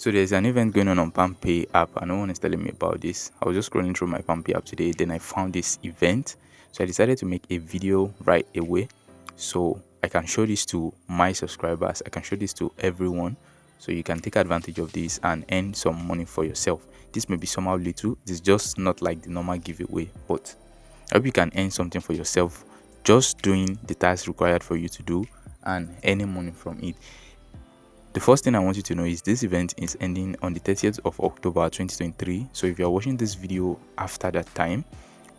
So there's an event going on palmpay app and no one is telling me about this. I was just scrolling through my palmpay app today, then I found this event. So I decided to make a video right away so I can show this to my subscribers. I can show this to everyone so you can take advantage of this and earn some money for yourself. This may be somehow little. It's just not like the normal giveaway, but I hope you can earn something for yourself just doing the tasks required for you to do and earning money from it. The first thing I want you to know is this event is ending on the 30th of October 2023. So if you're watching this video after that time,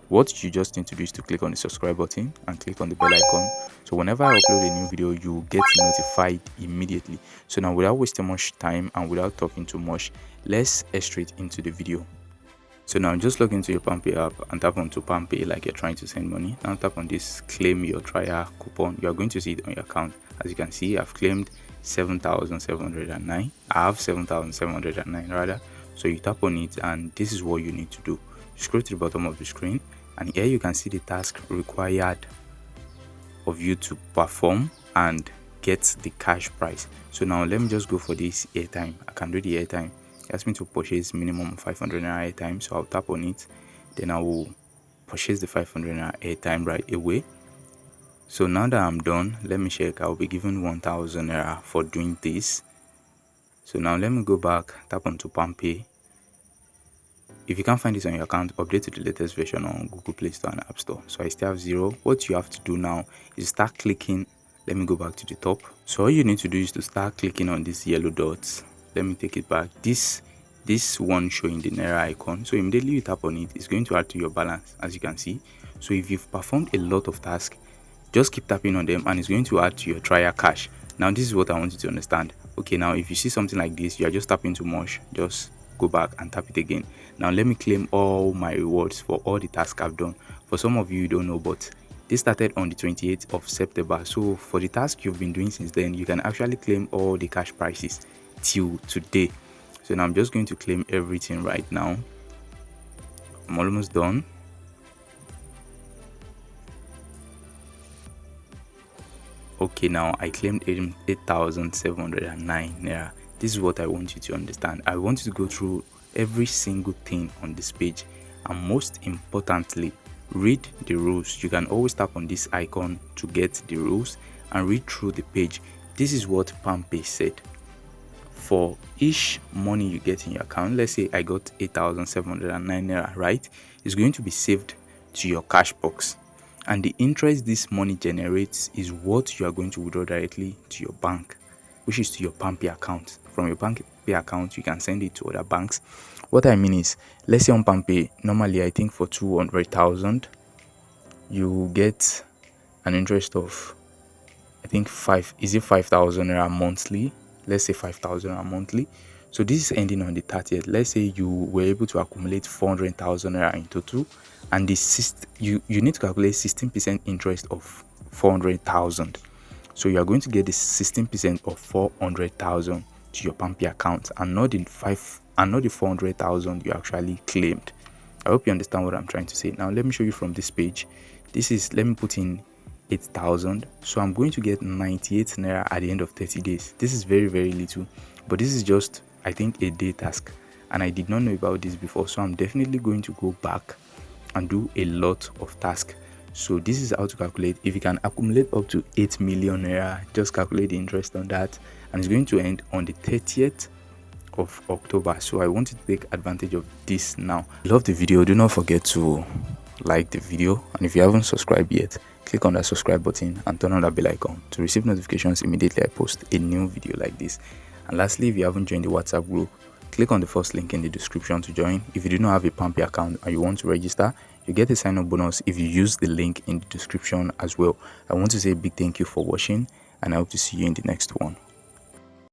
what you just need to do is to click on the subscribe button and click on the bell icon. So whenever I upload a new video, you get notified immediately. So now, without wasting much time and without talking too much, let's head straight into the video. So now just log into your palmpay app and tap onto palmpay like you're trying to send money. Now tap on this claim your trial coupon. You are going to see it on your account. As you can see, I've claimed 7,709. I have 7,709 rather. So you tap on it and this is what you need to do. Scroll to the bottom of the screen and here you can see the task required of you to perform and get the cash price. So now let me just go for this airtime. I can do the airtime. It asks me to purchase minimum 500 naira airtime, so I'll tap on it. Then I will purchase the 500 naira airtime right away. So now that I'm done, let me check. I'll be given 1,000 naira for doing this. So now let me go back, tap onto palmpay. If you can't find this on your account, update to the latest version on Google Play Store and App Store. So I still have 0. What you have to do now is start clicking. Let me go back to the top. So all you need to do is to start clicking on these yellow dots. Let me take it back. This one showing the Naira icon. So immediately you tap on it, it's going to add to your balance, as you can see. So if you've performed a lot of tasks, just keep tapping on them and it's going to add to your trial cash. Now this is what I want you to understand. Okay, now if you see something like this, you are just tapping too much, just go back and tap it again. Now let me claim all my rewards for all the tasks I've done. For some of you don't know, but this started on the 28th of September. So for the task you've been doing since then, you can actually claim all the cash prices till today. So now I'm just going to claim everything right now. I'm almost done. Okay, now I claimed 8,709 naira. This is what I want you to understand. I want you to go through every single thing on this page and most importantly, read the rules. You can always tap on this icon to get the rules and read through the page. This is what palmpay said. For each money you get in your account, let's say I got 8,709 naira, right? It's going to be saved to your cash box. And the interest this money generates is what you are going to withdraw directly to your bank, which is to your palmpay account. From your palmpay account, you can send it to other banks. What I mean is, let's say on palmpay, normally I think for 200,000, you get an interest of, I think 5,000 naira monthly. Let's say 5,000 naira monthly. So this is ending on the 30th. Let's say you were able to accumulate 400,000 naira in total, and you need to calculate 16% interest of 400,000. So you are going to get the 16% of 400,000 to your palmpay account, and not the 400,000 you actually claimed. I hope you understand what I'm trying to say. Now let me show you from this page. Let me put in 8,000. So I'm going to get 98 naira at the end of 30 days. This is very, very little, but this is just, I think, a day task, and I did not know about this before. So I'm definitely going to go back and do a lot of tasks. So this is how to calculate. If you can accumulate up to 8 million naira, just calculate the interest on that, and it's going to end on the 30th of October. So I want you to take advantage of this now. Love the video. Do not forget to like the video, and if you haven't subscribed yet, click on that subscribe button and turn on that bell icon to receive notifications immediately I post a new video like this. And lastly, if you haven't joined the WhatsApp group, click on the first link in the description to join. If you do not have a palmpay account and you want to register, you get a sign-up bonus if you use the link in the description as well. I want to say a big thank you for watching, and I hope to see you in the next one.